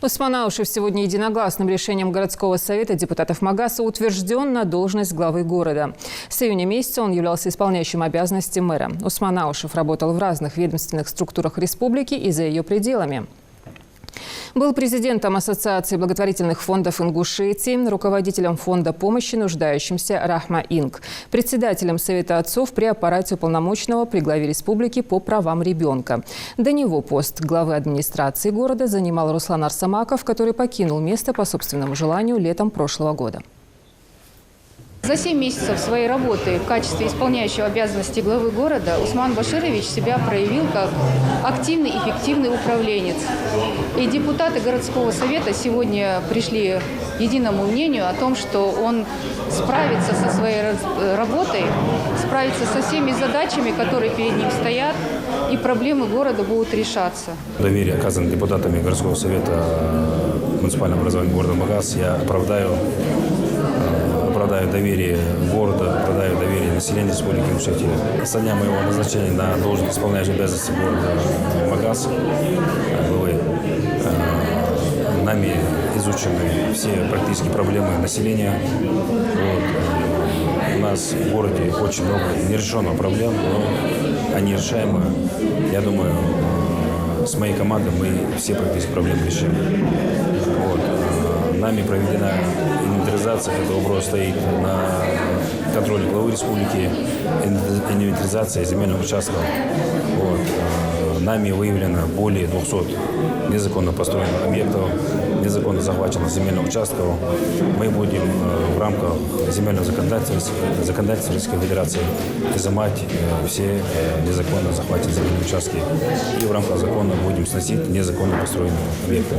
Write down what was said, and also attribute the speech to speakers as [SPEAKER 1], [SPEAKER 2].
[SPEAKER 1] Усман Аушев сегодня единогласным решением городского совета депутатов Магаса утвержден на должность главы города. С июня месяца он являлся исполняющим обязанности мэра. Усман Аушев работал в разных ведомственных структурах республики и за ее пределами. Был президентом Ассоциации благотворительных фондов Ингушетии, руководителем фонда помощи нуждающимся «Рахма Инг», председателем Совета отцов при аппарате уполномоченного при главе республики по правам ребенка. До него пост главы администрации города занимал Руслан Арсамаков, который покинул место по собственному желанию летом прошлого года.
[SPEAKER 2] За 7 месяцев своей работы в качестве исполняющего обязанности главы города Усман Баширович себя проявил как активный, эффективный управленец. И депутаты городского совета сегодня пришли к единому мнению о том, что он справится со своей работой, справится со всеми задачами, которые перед ним стоят, и проблемы города будут решаться.
[SPEAKER 3] Доверие, оказанное депутатами городского совета муниципального образования города Магас, я оправдаю доверие города, оправдаю доверие населения Республики Ингушетия. Со дня моего назначения на должность исполняющего обязанности города Магас главы нами изучены все практически проблемы населения. У нас в городе очень много нерешенных проблем, но они решаемы. Я думаю, с моей командой мы все практически проблемы решим. Нами проведена инвентаризация, это вопрос стоит на контроле главы республики, инвентаризация земельных участков. Нами выявлено более 200 незаконно построенных объектов, незаконно захваченных земельных участков. Мы будем в рамках земельного законодательства Российской Федерации изымать все незаконно захваченные земельные участки и в рамках закона будем сносить незаконно построенные объекты.